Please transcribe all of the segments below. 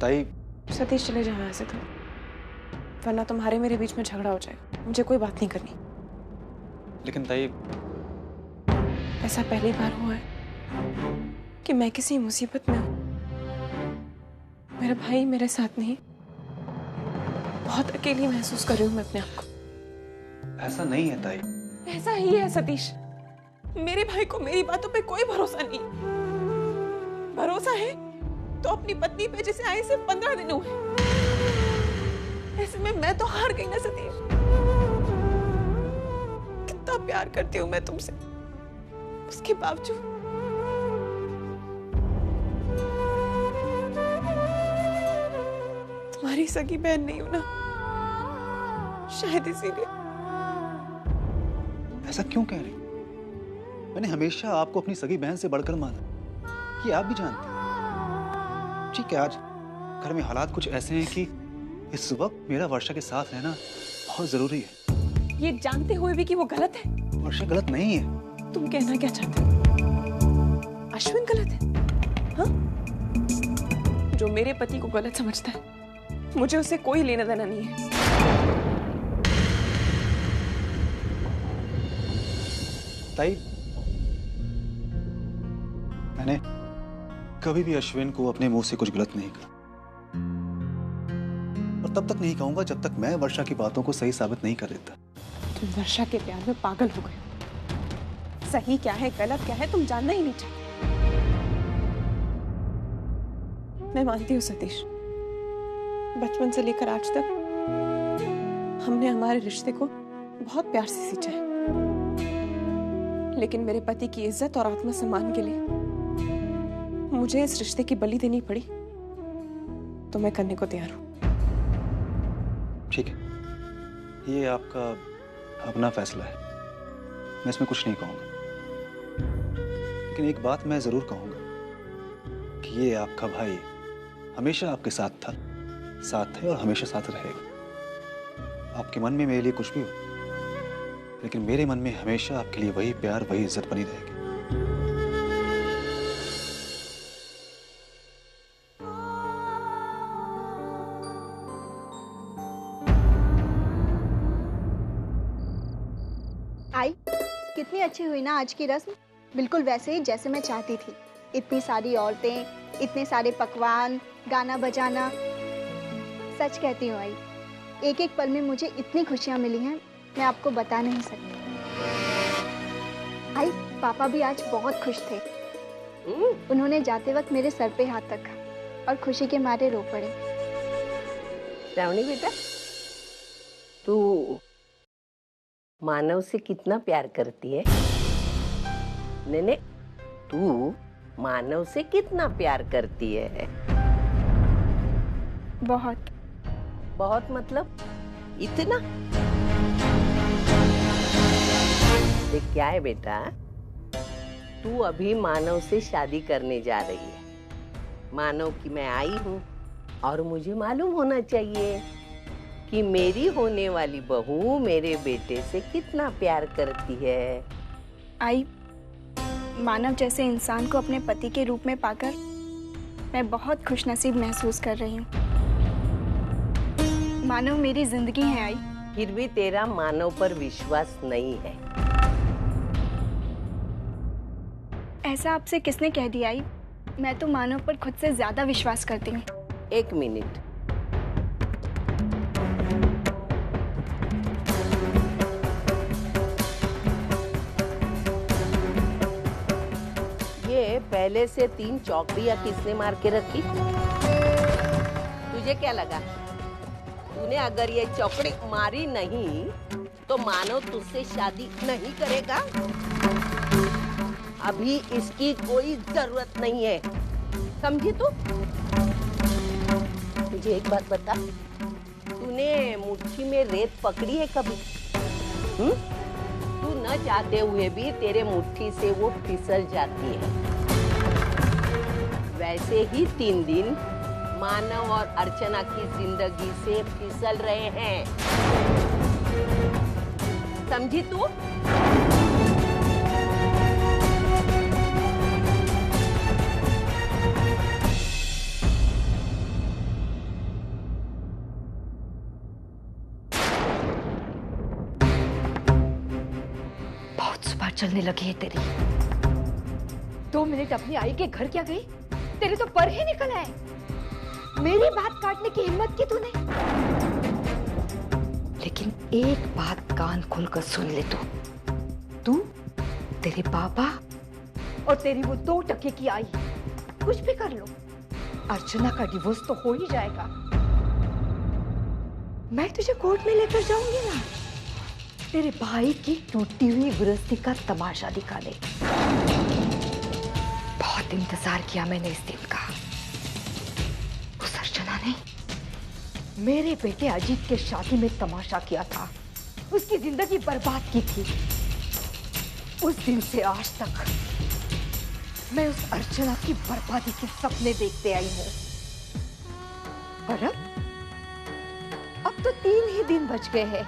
ताई सतीश चले जाओ यहाँ से तुम, वरना तुम्हारे मेरे बीच में झगड़ा हो जाएगा। मुझे कोई बात नहीं करनी। लेकिन ताई ऐसा पहली बार हुआ है कि मैं किसी मुसीबत में हूं, मेरा भाई मेरे साथ नहीं। बहुत अकेली महसूस कर रही हूं मैं अपने आप को। ऐसा नहीं है ताई। ऐसा ही है सतीश। मेरे भाई को मेरी बातों पे कोई भरोसा नहीं। भरोसा है तो अपनी पत्नी पे, जिसे आए सिर्फ 15 दिन हुए। ऐसे में मैं तो हार गई ना सतीश। कितना प्यार करती हूँ मैं तुमसे, उसके बावजूद तुम्हारी सगी बहन नहीं हूं ना, शायद इसीलिए। ऐसा क्यों कह रही? मैंने हमेशा आपको अपनी सगी बहन से बढ़कर माना, ये आप भी जानते हैं। ठीक है, आज घर में हालात कुछ ऐसे हैं कि इस वक्त मेरा वर्षा के साथ रहना बहुत जरूरी है। ये जानते हुए भी कि वो गलत है? वर्षा गलत नहीं है। तुम कहना क्या चाहते हो? अश्विन गलत है? हाँ? जो मेरे पति को गलत समझता है, मुझे उससे कोई लेना देना नहीं है। ताई, मैंने कभी भी अश्विन को अपने मुंह से कुछ गलत नहीं कहा, और तब तक नहीं कहूंगा जब तक मैं वर्षा की बातों को सही साबित नहीं कर देता। तुम वर्षा के प्यार में पागल हो गए। सही क्या है गलत क्या है तुम जानना ही नहीं चाहते। मैं मानती हूँ सतीश, बचपन से लेकर आज तक हमने हमारे रिश्ते को बहुत प्यार से सींचा है, लेकिन मेरे पति की इज्जत और आत्मसम्मान के लिए मुझे इस रिश्ते की बलि देनी पड़ी तो मैं करने को तैयार हूं। ठीक है, ये आपका अपना फैसला है, मैं इसमें कुछ नहीं कहूंगा। लेकिन एक बात मैं जरूर कहूंगा कि ये आपका भाई हमेशा आपके साथ था, साथ है और हमेशा साथ रहेगा। आपके मन में मेरे लिए कुछ भी हो, लेकिन मेरे मन में हमेशा आपके लिए वही प्यार, वही इज्जत बनी रहेगी। आई, कितनी अच्छी हुई ना आज की रस्म, बिल्कुल वैसे ही जैसे मैं चाहती थी। इतनी सारी औरतें, इतने सारे पकवान, गाना बजाना। सच कहती हूँ आई, एक एक पल में मुझे इतनी खुशियाँ मिली हैं, मैं आपको बता नहीं सकती। आई, पापा भी आज बहुत खुश थे। उन्होंने जाते वक्त मेरे सर पे हाथ रखा और खुशी के मारे रो पड़े। श्रावणी बेटा, तू मानव से कितना प्यार करती है? नेने, तू मानव से कितना प्यार करती है? बहुत। बहुत मतलब इतना? देख क्या है बेटा, तू अभी मानव से शादी करने जा रही है। मानव की मैं आई हूँ और मुझे मालूम होना चाहिए कि मेरी होने वाली बहू मेरे बेटे से कितना प्यार करती है। आई, मानव जैसे इंसान को अपने पति के रूप में पाकर मैं बहुत खुशनसीब महसूस कर रही हूँ। मानव मेरी जिंदगी है आई। फिर भी तेरा मानव पर विश्वास नहीं है। ऐसा आपसे किसने कह दिया आई? मैं तो मानव पर खुद से ज्यादा विश्वास करती हूँ। एक मिनट, ये पहले से 3 चौकड़ियाँ किसने मार के रखी? तुझे क्या लगा? तूने अगर ये चौकड़ी मारी नहीं तो मानव तुझसे शादी नहीं करेगा? अभी इसकी कोई जरूरत नहीं है, समझी तू? मुझे एक बात बता, तूने मुट्ठी में रेत पकड़ी है कभी? तू न चाहते हुए भी तेरे मुट्ठी से वो फिसल जाती है। वैसे ही 3 दिन मानव और अर्चना की जिंदगी से फिसल रहे हैं, समझी तू? चलने लगी है तेरी। 2 मिनट अपनी आई के घर क्या गई, तेरे तो पर ही निकल आए। मेरी बात काटने की हिम्मत की तूने। लेकिन एक बात कान खोलकर सुन ले तू, तेरे पापा और तेरी वो 2 टके की आई, कुछ भी कर लो, अर्चना का डिवोर्स तो हो ही जाएगा। मैं तुझे कोर्ट में लेकर जाऊंगी ना, तेरे भाई की टूटी हुई गृहस्थी का तमाशा दिखाने। बहुत इंतजार किया मैंने इस दिन का। उस अर्चना ने मेरे बेटे अजीत के शादी में तमाशा किया था, उसकी जिंदगी बर्बाद की थी। उस दिन से आज तक मैं उस अर्चना की बर्बादी के सपने देखते आई हूं। पर अब तो 3 ही दिन बच गए हैं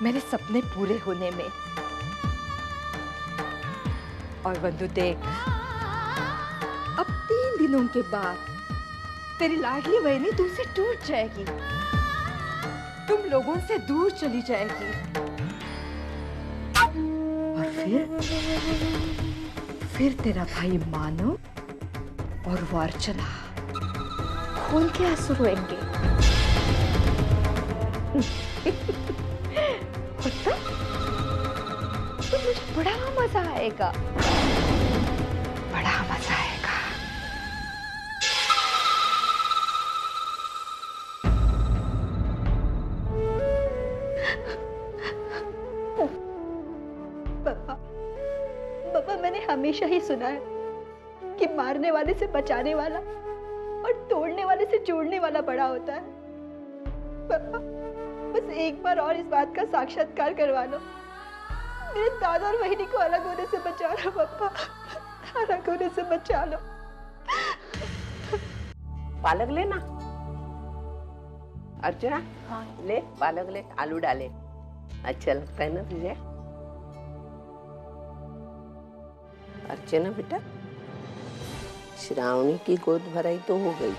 मेरे सपने पूरे होने में। और बंधु देख, अब 3 दिनों के बाद तेरी लाडली बहनी तुमसे टूट जाएगी, तुम लोगों से दूर चली जाएगी। और फिर तेरा भाई मानव और वो अर्चना खून के आंसू रोएंगे। तो मुझे बड़ा मजा आएगा, बड़ा मजा आएगा। पापा, मैंने हमेशा ही सुना है कि मारने वाले से बचाने वाला और तोड़ने वाले से जोड़ने वाला बड़ा होता है। पापा, बस एक बार और इस बात का साक्षात्कार करवा लो। मेरे दादा और बहिनी को अलग होने से बचा लो पापा, अलग होने से बचा लो। पालक लेना अर्चना। हाँ ले पालक ले, आलू डाले। अच्छा लगता है ना तुझे? अर्चना बेटा, श्रावणी की गोद भराई तो हो गई,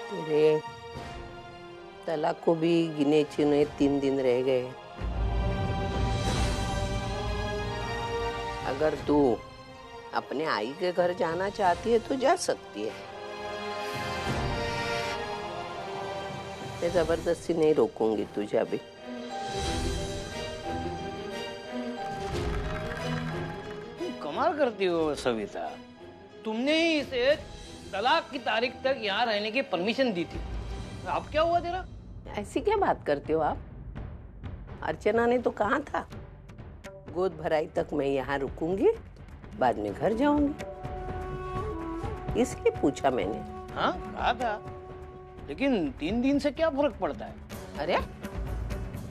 तेरे तलाक को भी गिने चुने 3 दिन रह गए। अगर तू अपने आई के घर जाना चाहती है तो जा सकती है, मैं जबरदस्ती नहीं रोकूंगी तुझे अभी। कमाल करती हो सविता, तुमने ही इसे तलाक की तारीख तक यहाँ रहने की परमिशन दी थी, अब क्या हुआ तेरा? ऐसी क्या बात करते हो आप? अर्चना ने तो कहा था गोद भराई तक मैं यहाँ रुकूंगी, बाद में घर जाऊंगी, इसलिए पूछा मैंने। हाँ कहा था, लेकिन 3 दिन से क्या फर्क पड़ता है? अरे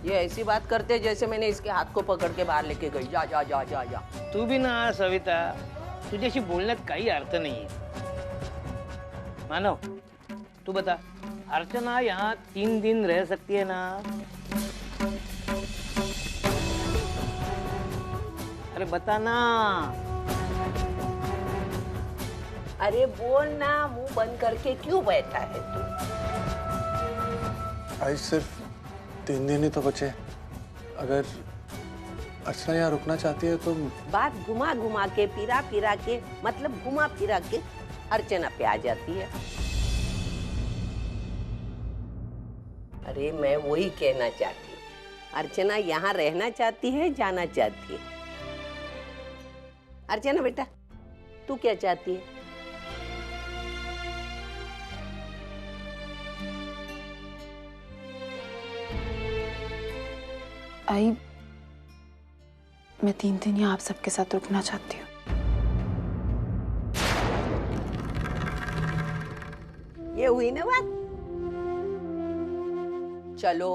ये ऐसी बात करते जैसे मैंने इसके हाथ को पकड़ के बाहर लेके गई। जा जा जा जा जा। तू भी ना सविता, तुझे ऐसी बोलने का कोई अर्थ नहीं है। मानव तू बता, अर्चना यहाँ 3 दिन रह सकती है ना? अरे बता ना। अरे बोल ना, मुंह बंद करके क्यों बैठा है तू? आज सिर्फ 3 दिन ही तो बचे, अगर अर्चना यहाँ रुकना चाहती है तो। बात घुमा घुमा के, फिरा फिरा के, मतलब घुमा फिरा के अर्चना पे आ जाती है। अरे मैं वही कहना चाहती हूँ, अर्चना यहाँ रहना चाहती है, जाना चाहती है। अर्चना बेटा, तू क्या चाहती है? आई, मैं 3 दिन यहाँ आप सबके साथ रुकना चाहती हूँ। ये हुई ना बात? चलो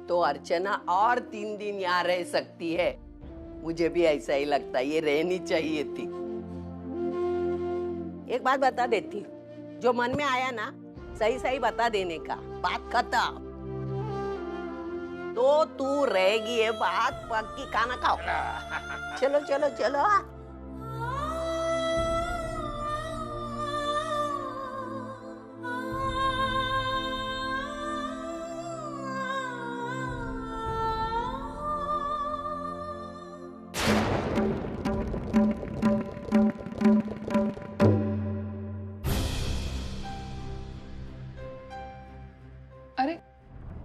तो अर्चना और 3 दिन यहाँ रह सकती है, मुझे भी ऐसा ही लगता है, ये रहनी चाहिए थी। एक बात बता देती, जो मन में आया ना सही सही बता देने का, बात खत्म। तो तू रहेगी, ये बात पक्की, खाना खाओ। चलो चलो चलो।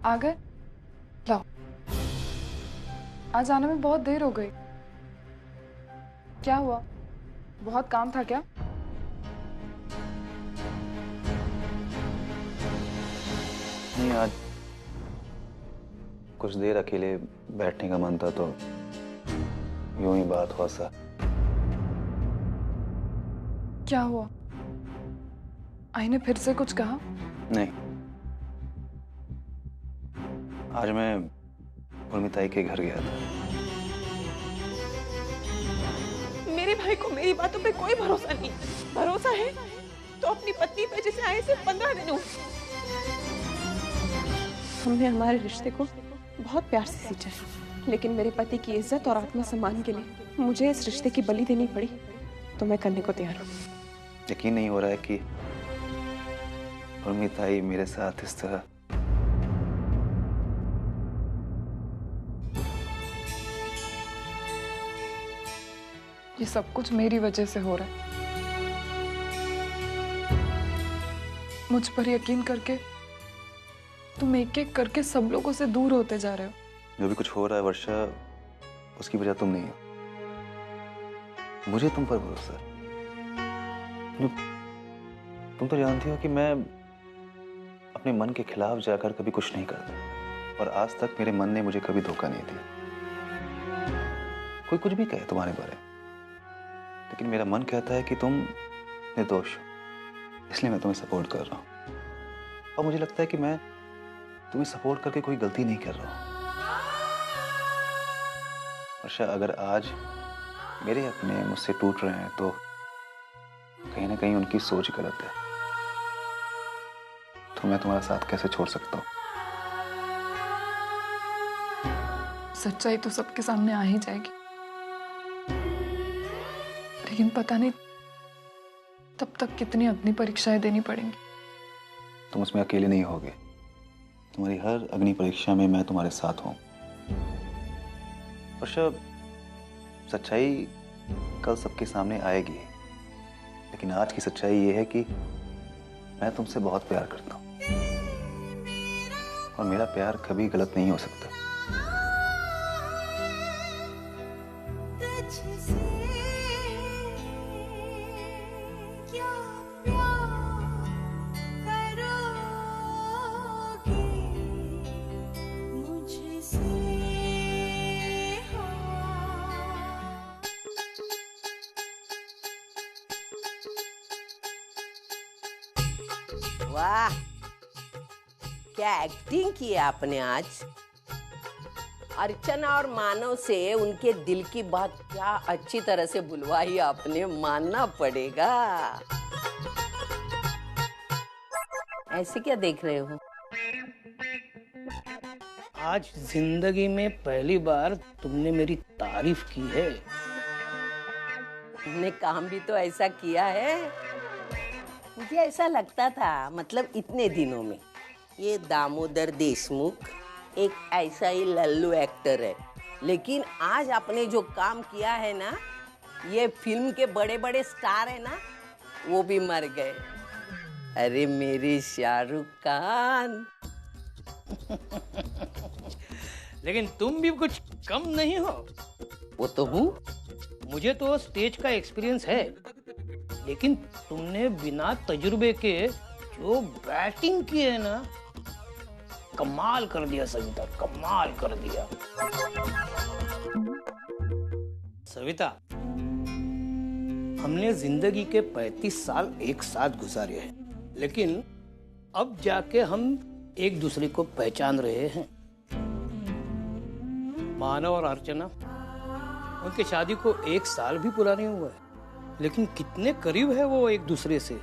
आ गए? लाओ, आज आने में बहुत देर हो गई। क्या हुआ? बहुत काम था क्या? नहीं, आज कुछ देर अकेले बैठने का मन था तो यूं ही बात हुआ सा। क्या हुआ? आई ने फिर से कुछ कहा? नहीं, आज मैं उर्मिताई के घर गया था। मेरे भाई को मेरी बातों पे कोई भरोसा नहीं। भरोसा है तो अपनी पत्नी पे, जिसे आए सिर्फ 15 दिन हुए। हमने हमारे रिश्ते को बहुत प्यार से सींचा है, लेकिन मेरे पति की इज्जत और आत्मसम्मान के लिए मुझे इस रिश्ते की बलि देनी पड़ी तो मैं करने को तैयार हूँ। यकीन नहीं हो रहा है कि उर्मिताई मेरे साथ इस तरह। ये सब कुछ मेरी वजह से हो रहा है। मुझ पर यकीन करके तुम एक एक करके सब लोगों से दूर होते जा रहे हो। जो भी कुछ हो रहा है वर्षा, उसकी वजह तुम नहीं हो। मुझे तुम पर भरोसा है। तुम तो जानती हो कि मैं अपने मन के खिलाफ जाकर कभी कुछ नहीं करता, और आज तक मेरे मन ने मुझे कभी धोखा नहीं दिया। कोई कुछ भी कहे तुम्हारे बारे में, लेकिन मेरा मन कहता है कि तुम निर्दोष हो, इसलिए मैं तुम्हें सपोर्ट कर रहा हूं। और मुझे लगता है कि मैं तुम्हें सपोर्ट करके कोई गलती नहीं कर रहा हूं। वर्षा, अगर आज मेरे अपने मुझसे टूट रहे हैं तो कहीं ना कहीं उनकी सोच गलत है। तो मैं तुम्हारा साथ कैसे छोड़ सकता हूँ? सच्चाई तो सबके सामने आ ही जाएगी, लेकिन पता नहीं तब तक कितनी अग्नि परीक्षाएं देनी पड़ेंगी। तुम उसमें अकेले नहीं होगे। तुम्हारी हर अग्नि परीक्षा में मैं तुम्हारे साथ हूं। वर्षा, सच्चाई कल सबके सामने आएगी, लेकिन आज की सच्चाई ये है कि मैं तुमसे बहुत प्यार करता हूं, और मेरा प्यार कभी गलत नहीं हो सकता। वाह, क्या एक्टिंग की है आपने आज। अर्चना और मानव से उनके दिल की बात क्या अच्छी तरह से बुलवाई आपने, मानना पड़ेगा। ऐसे क्या देख रहे हो? आज जिंदगी में पहली बार तुमने मेरी तारीफ की है। तुमने काम भी तो ऐसा किया है। मुझे ऐसा लगता था, मतलब इतने दिनों में, ये दामोदर देशमुख एक ऐसा ही लल्लू एक्टर है, लेकिन आज आपने जो काम किया है ना, ये फिल्म के बड़े बड़े स्टार है ना, वो भी मर गए। अरे मेरे शाहरुख खान। लेकिन तुम भी कुछ कम नहीं हो। वो तो हूँ। मुझे तो स्टेज का एक्सपीरियंस है, लेकिन तुमने बिना तजुर्बे के जो बैटिंग की है ना, कमाल कर दिया सविता, कमाल कर दिया। सविता, हमने जिंदगी के 35 साल एक साथ गुजारे हैं, लेकिन अब जाके हम एक दूसरे को पहचान रहे हैं। मानव और अर्चना, उनकी शादी को 1 साल भी पूरा नहीं हुआ है, लेकिन कितने करीब है वो एक दूसरे से,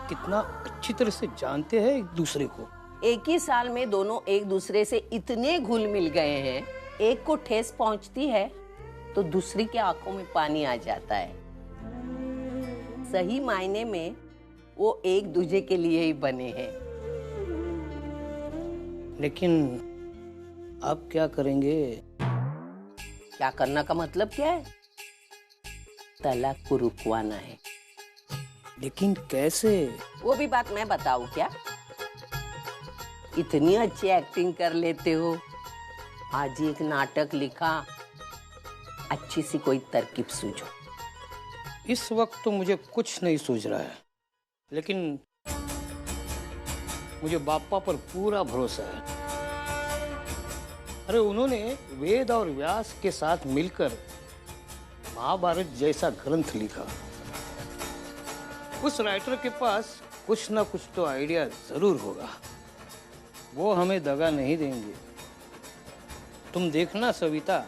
कितना अच्छी तरह से जानते हैं एक दूसरे को। एक ही साल में दोनों एक दूसरे से इतने घुल मिल गए हैं, एक को ठेस पहुंचती है तो दूसरी के आंखों में पानी आ जाता है। सही मायने में वो एक दूसरे के लिए ही बने हैं। लेकिन अब क्या करेंगे? क्या करना का मतलब क्या है? तलाक को रुकवाना है। लेकिन कैसे? वो भी बात मैं बताऊं क्या? इतनी अच्छी एक्टिंग कर लेते हो, आज एक नाटक लिखा, अच्छी सी कोई तरकीब सूझो। इस वक्त तो मुझे कुछ नहीं सूझ रहा है, लेकिन मुझे बापा पर पूरा भरोसा है। अरे उन्होंने वेद और व्यास के साथ मिलकर महाभारत जैसा ग्रंथ लिखा। उस राइटर के पास कुछ ना कुछ तो आइडिया जरूर होगा, वो हमें दगा नहीं देंगे। तुम देखना सविता,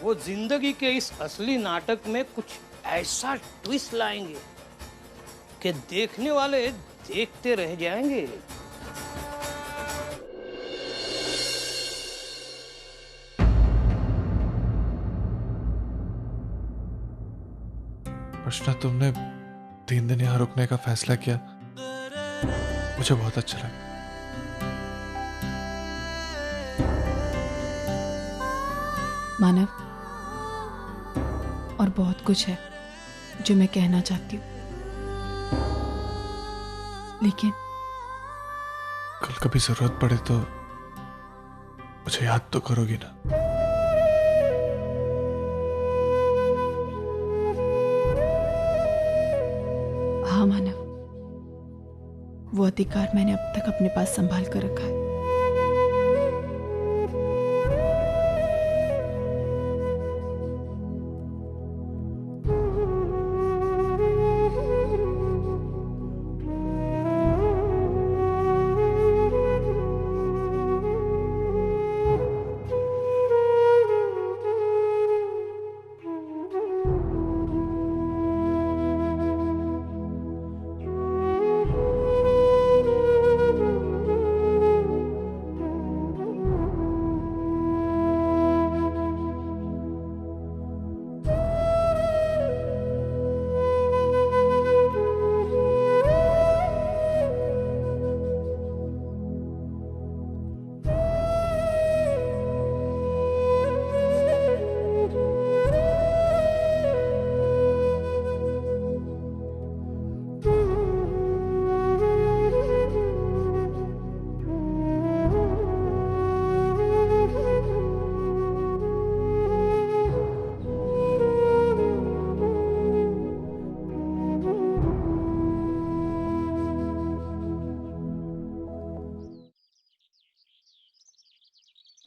वो जिंदगी के इस असली नाटक में कुछ ऐसा ट्विस्ट लाएंगे कि देखने वाले देखते रह जाएंगे। अर्चना, तुमने 3 दिन यहाँ रुकने का फैसला किया, मुझे बहुत अच्छा लगा। मानव, और बहुत कुछ है जो मैं कहना चाहती हूँ, लेकिन कल कभी जरूरत पड़े तो मुझे याद तो करोगी ना? हाँ मानव, वो अधिकार मैंने अब तक अपने पास संभाल कर रखा है।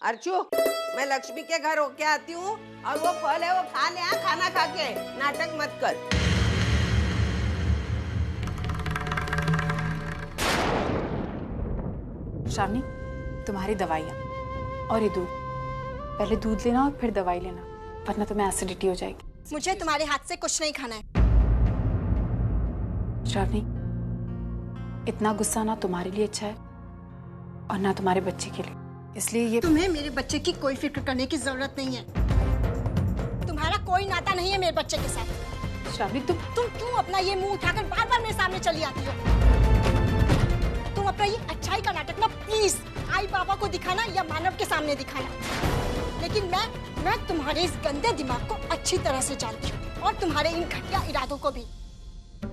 अर्चू, मैं लक्ष्मी के घर होके आती हूँ और वो फल है वो खा ले, खाना खा के नाटक मत कर। श्रावणी, तुम्हारी दवाइयाँ और ये दूध, पहले दूध लेना और फिर दवाई लेना, वरना तुम्हें एसिडिटी हो जाएगी। मुझे तुम्हारे हाथ से कुछ नहीं खाना है। श्रावणी, इतना गुस्सा ना तुम्हारे लिए अच्छा है और ना तुम्हारे बच्चे के लिए, इसलिए ये तुम्हें मेरे बच्चे की कोई फिक्र करने की जरूरत नहीं है। तुम्हारा कोई नाता नहीं है मेरे बच्चे के साथ। श्रावणी, तुम क्यों अपना ये मुंह उठाकर बार बार मेरे सामने चली आती हो? तुम अपना ये अच्छाई का नाटक ना प्लीज आई बाबा को दिखाना या मानव के सामने दिखाना। लेकिन मैं तुम्हारे इस गंदे दिमाग को अच्छी तरह से जानती हूँ और तुम्हारे इन घटिया इरादों को भी।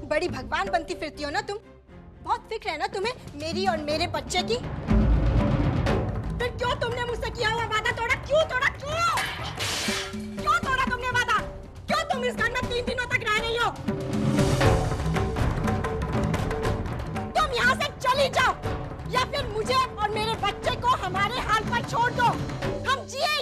बड़ी भगवान बनती फिरती हो ना तुम, बहुत फिक्र है ना तुम्हें मेरी और मेरे बच्चे की। फिर क्यों तुमने मुझसे किया हुआ वादा तोड़ा? क्यों तोड़ा? क्यों तोड़ा तुमने वादा? क्यों तुम इस घर में 3 दिनों तक रह रही हो? तुम यहाँ से चली जाओ या फिर मुझे और मेरे बच्चे को हमारे हाल पर छोड़ दो। हम जिए